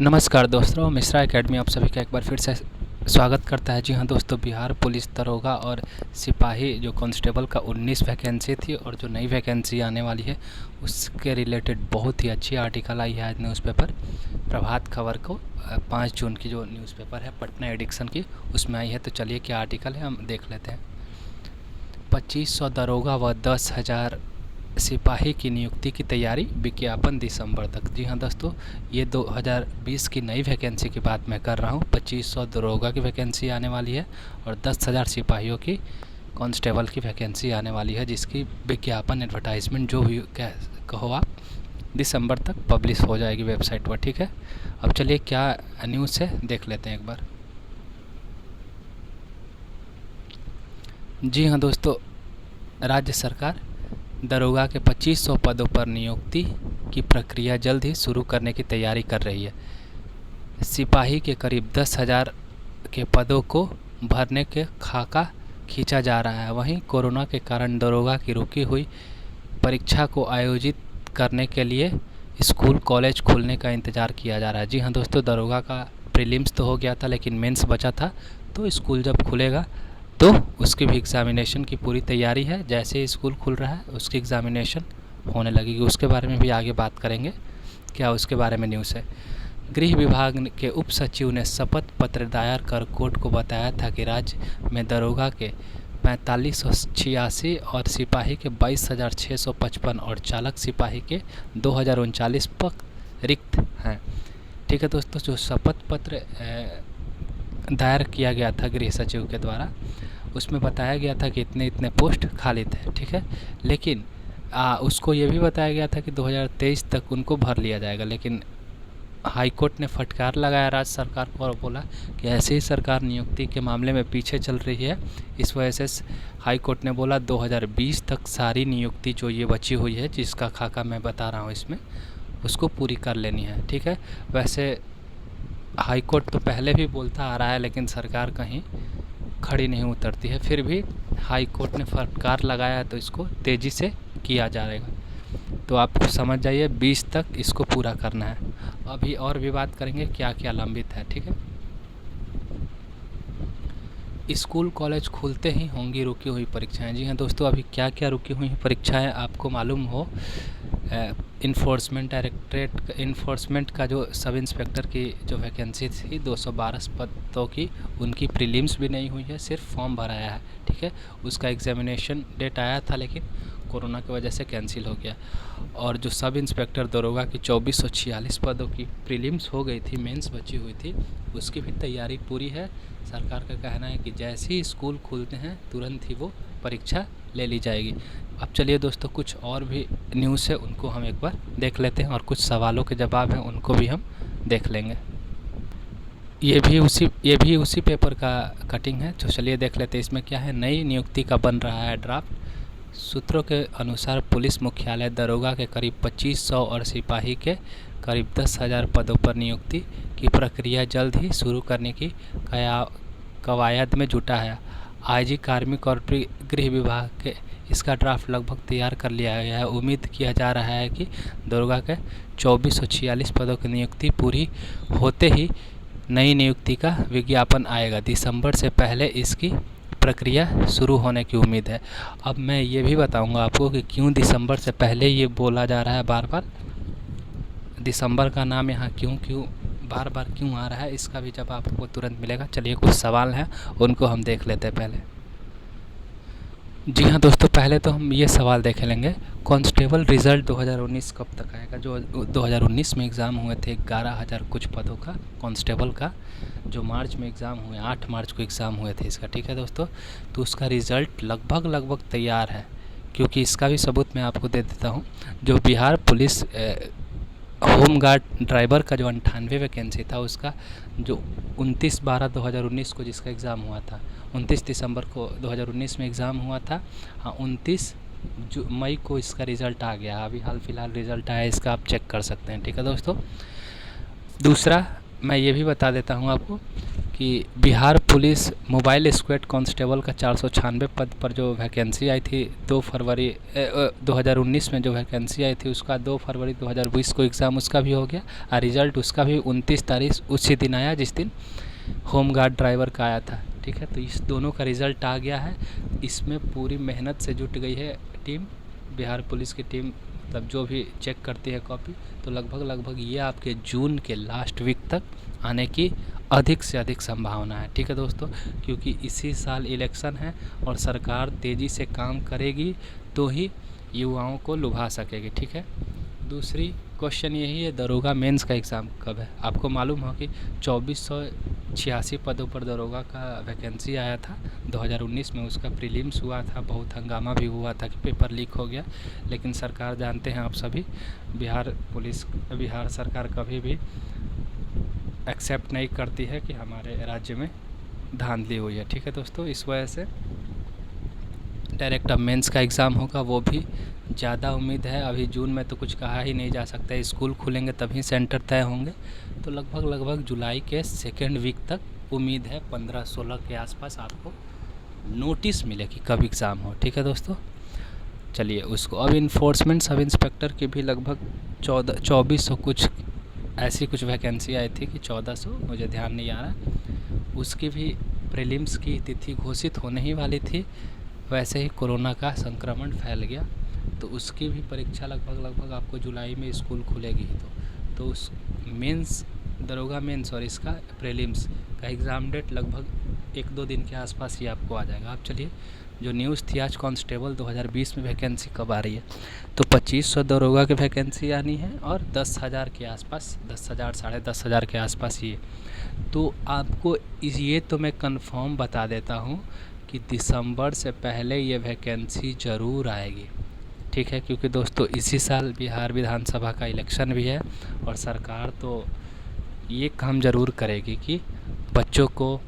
नमस्कार दोस्तों, मिश्रा एकेडमी आप सभी का एक बार फिर से स्वागत करता है। जी हाँ दोस्तों, बिहार पुलिस दरोगा और सिपाही जो कांस्टेबल का 19 वैकेंसी थी और जो नई वैकेंसी आने वाली है उसके रिलेटेड बहुत ही अच्छी आर्टिकल आई है आज न्यूज़पेपर प्रभात खबर को 5 जून की जो न्यूज़पेपर है पटना एडिक्शन की उसमें आई है। तो चलिए क्या आर्टिकल है हम देख लेते हैं। 2500 दरोगा व 10,000 सिपाही की नियुक्ति की तैयारी, विज्ञापन दिसंबर तक। जी हाँ दोस्तों, ये 2020 की नई वैकेंसी की बात मैं कर रहा हूँ। 2500 दरोगा की वैकेंसी आने वाली है और 10,000 सिपाहियों की कांस्टेबल की वैकेंसी आने वाली है, जिसकी विज्ञापन एडवर्टाइजमेंट जो भी कहो आप दिसंबर तक पब्लिश हो जाएगी वेबसाइट पर। ठीक है, अब चलिए क्या न्यूज़ है देख लेते हैं एक बार। जी हाँ दोस्तों, राज्य सरकार दरोगा के 2500 पदों पर नियुक्ति की प्रक्रिया जल्द ही शुरू करने की तैयारी कर रही है। सिपाही के करीब 10,000 के पदों को भरने के खाका खींचा जा रहा है। वहीं कोरोना के कारण दरोगा की रुकी हुई परीक्षा को आयोजित करने के लिए स्कूल कॉलेज खुलने का इंतज़ार किया जा रहा है। जी हाँ दोस्तों, दरोगा का प्रीलिम्स तो हो गया था लेकिन मेंस बचा था, तो स्कूल जब खुलेगा तो उसकी भी एग्ज़ामिनेशन की पूरी तैयारी है। जैसे ही स्कूल खुल रहा है उसकी एग्ज़ामिनेशन होने लगेगी। उसके बारे में भी आगे बात करेंगे, क्या उसके बारे में न्यूज़ है। गृह विभाग के उप सचिव ने शपथ पत्र दायर कर कोर्ट को बताया था कि राज्य में दरोगा के 4586 और सिपाही के 22,655 और चालक सिपाही के 2,039 पद रिक्त हैं। ठीक है दोस्तों, जो शपथ पत्र दायर किया गया था गृह सचिव के द्वारा उसमें बताया गया था कि इतने इतने पोस्ट खाली थे। ठीक है, लेकिन उसको ये भी बताया गया था कि 2023 तक उनको भर लिया जाएगा, लेकिन हाई कोर्ट ने फटकार लगाया राज्य सरकार को और बोला कि ऐसे ही सरकार नियुक्ति के मामले में पीछे चल रही है। इस वजह से हाई कोर्ट ने बोला 2020 तक सारी नियुक्ति जो ये बची हुई है, जिसका खाका मैं बता रहा हूँ इसमें, उसको पूरी कर लेनी है। ठीक है, वैसे हाई कोर्ट तो पहले भी बोलता आ रहा है लेकिन सरकार कहीं खड़ी नहीं उतरती है। फिर भी हाई कोर्ट ने फटकार लगाया तो इसको तेज़ी से किया जाएगा। तो आप समझ जाइए 20 तक इसको पूरा करना है। अभी और भी बात करेंगे क्या क्या लंबित है। ठीक है, स्कूल कॉलेज खुलते ही होंगी रुकी हुई परीक्षाएं। जी हाँ दोस्तों, अभी क्या क्या रुकी हुई परीक्षाएं आपको मालूम हो। इन्फोर्समेंट डायरेक्टरेट इन्फोर्समेंट का जो सब इंस्पेक्टर की जो वैकेंसी थी 212 पदों की, उनकी प्रीलिम्स भी नहीं हुई है, सिर्फ फॉर्म भराया है। ठीक है, उसका एग्जामिनेशन डेट आया था लेकिन कोरोना की वजह से कैंसिल हो गया। और जो सब इंस्पेक्टर दरोगा की 2446 पदों की प्रीलिम्स हो गई थी, मेंस बची हुई थी, उसकी भी तैयारी पूरी है। सरकार का कहना है कि जैसे ही स्कूल खुलते हैं तुरंत ही वो परीक्षा ले ली जाएगी। अब चलिए दोस्तों, कुछ और भी न्यूज़ है उनको हम एक बार देख लेते हैं और कुछ सवालों के जवाब हैं उनको भी हम देख लेंगे। ये भी उसी पेपर का कटिंग है, तो चलिए देख लेते हैं इसमें क्या है। नई नियुक्ति का बन रहा है ड्राफ्ट। सूत्रों के अनुसार पुलिस मुख्यालय दरोगा के करीब 2500 और सिपाही के करीब 10,000 पदों पर नियुक्ति की प्रक्रिया जल्द ही शुरू करने की कवायद में जुटा है। आईजी कार्मिक और गृह विभाग के इसका ड्राफ्ट लगभग तैयार कर लिया गया है। उम्मीद किया जा रहा है कि दरोगा के 2446 पदों की नियुक्ति पूरी होते ही नई नियुक्ति का विज्ञापन आएगा। दिसंबर से पहले इसकी प्रक्रिया शुरू होने की उम्मीद है। अब मैं ये भी बताऊंगा आपको कि क्यों दिसंबर से पहले ये बोला जा रहा है बार बार। दिसंबर का नाम यहाँ क्यों बार बार क्यों आ रहा है, इसका भी जवाब आपको तुरंत मिलेगा। चलिए कुछ सवाल हैं उनको हम देख लेते हैं पहले। जी हाँ दोस्तों, पहले तो हम ये सवाल देख लेंगे, कांस्टेबल रिज़ल्ट 2019 कब तक आएगा। जो 2019 में एग्ज़ाम हुए थे 11,000 कुछ पदों का कांस्टेबल का, जो मार्च में एग्ज़ाम हुए, 8 मार्च को एग्ज़ाम हुए थे इसका। ठीक है दोस्तों, तो उसका रिज़ल्ट लगभग तैयार है, क्योंकि इसका भी सबूत मैं आपको दे देता हूँ। जो बिहार पुलिस होमगार्ड ड्राइवर का जो 98 वैकेंसी था, उसका जो 29/12/2019 को जिसका एग्ज़ाम हुआ था, 29 दिसंबर को 2019 में एग्ज़ाम हुआ था। हाँ, 29 मई को इसका रिज़ल्ट आ गया। अभी हाल फिलहाल रिज़ल्ट आया, इसका आप चेक कर सकते हैं। ठीक है दोस्तों, दूसरा मैं ये भी बता देता हूँ आपको कि Bihar police mobile squad constable का 496 पद पर जो वैकेंसी आई थी 2 फरवरी 2019 में जो वैकेंसी आई थी उसका 2 फरवरी 2020 को एग्ज़ाम उसका भी हो गया और रिज़ल्ट उसका भी 29 तारीख उसी दिन आया जिस दिन होमगार्ड ड्राइवर का आया था। ठीक है, तो इस दोनों का रिज़ल्ट आ गया है। इसमें पूरी मेहनत से जुट गई है टीम, बिहार पुलिस की टीम, मतलब जो भी चेक करती है कॉपी, तो लगभग ये आपके जून के लास्ट वीक तक आने की अधिक से अधिक संभावना है। ठीक है दोस्तों, क्योंकि इसी साल इलेक्शन है और सरकार तेज़ी से काम करेगी तो ही युवाओं को लुभा सकेगी। ठीक है, दूसरी क्वेश्चन यही है, दरोगा मेंस का एग्ज़ाम कब है? आपको मालूम हो कि 2486 पदों पर दरोगा का वैकेंसी आया था 2019 में, उसका प्रीलिम्स हुआ था, बहुत हंगामा भी हुआ था कि पेपर लीक हो गया, लेकिन सरकार जानते हैं आप सभी, बिहार सरकार कभी भी एक्सेप्ट नहीं करती है कि हमारे राज्य में धांधली हुई है। ठीक है दोस्तों, इस वजह से डायरेक्ट अब मेंस का एग्ज़ाम होगा, वो भी ज़्यादा उम्मीद है। अभी जून में तो कुछ कहा ही नहीं जा सकता, स्कूल खुलेंगे तभी सेंटर तय होंगे, तो लगभग जुलाई के सेकेंड वीक तक उम्मीद है 15-16 के आसपास आपको नोटिस मिले कि कब एग्ज़ाम हो। ठीक है दोस्तों, चलिए उसको अब इन्फोर्समेंट सब इंस्पेक्टर की भी लगभग 2400 कुछ ऐसी कुछ वैकेंसी आई थी कि 1400, मुझे ध्यान नहीं आ रहा, उसकी भी प्रीलिम्स की तिथि घोषित होने ही वाली थी। वैसे ही कोरोना का संक्रमण फैल गया, तो उसकी भी परीक्षा लगभग आपको जुलाई में स्कूल खुलेगी ही, तो उस मेंस, दरोगा मेंस और इसका प्रीलिम्स का एग्ज़ाम डेट लगभग 1-2 दिन के आसपास ही आपको आ जाएगा। आप चलिए, जो न्यूज़ थी आज कांस्टेबल 2020 में वैकेंसी कब आ रही है, तो 2500 दरोगा की वैकेंसी आनी है और 10,000 के आसपास, 10,000 साढ़े 10,000 के आसपास ये। तो आपको ये तो मैं कंफर्म बता देता हूँ कि दिसंबर से पहले ये वैकेंसी ज़रूर आएगी। ठीक है, क्योंकि दोस्तों इसी साल बिहार विधानसभा का इलेक्शन भी है और सरकार तो ये काम ज़रूर करेगी कि बच्चों को,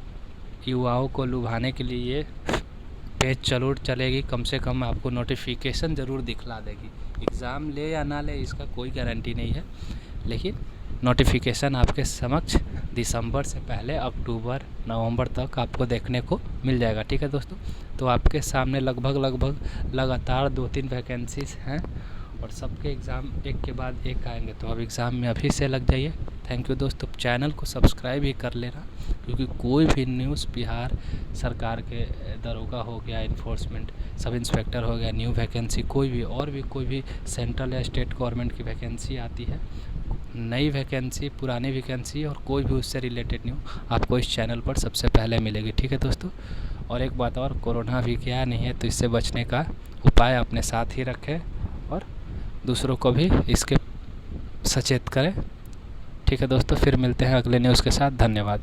युवाओं को लुभाने के लिए ये पेज जरूर चलेगी, कम से कम आपको नोटिफिकेशन ज़रूर दिखला देगी। एग्ज़ाम ले या ना ले इसका कोई गारंटी नहीं है, लेकिन नोटिफिकेशन आपके समक्ष दिसंबर से पहले अक्टूबर नवंबर तक आपको देखने को मिल जाएगा। ठीक है दोस्तों, तो आपके सामने लगभग लगातार 2-3 वैकेंसीज हैं और सबके एग्ज़ाम एक के बाद एक आएंगे, तो अब एग्ज़ाम में अभी से लग जाइए। थैंक यू दोस्तों, चैनल को सब्सक्राइब ही कर लेना, क्योंकि कोई भी न्यूज़, बिहार सरकार के दरोगा हो गया, इन्फोर्समेंट सब इंस्पेक्टर हो गया, न्यू वैकेंसी कोई भी सेंट्रल या स्टेट गवर्नमेंट की वैकेंसी आती है, नई वैकेंसी, पुरानी वैकेंसी और कोई भी उससे रिलेटेड न्यू आपको इस चैनल पर सबसे पहले मिलेगी। ठीक है दोस्तों, और एक बात और, कोरोना भी क्या नहीं है, तो इससे बचने का उपाय अपने साथ ही रखें और दूसरों को भी इसके सचेत करें। ठीक है दोस्तों, फिर मिलते हैं अगले न्यूज़ के साथ। धन्यवाद।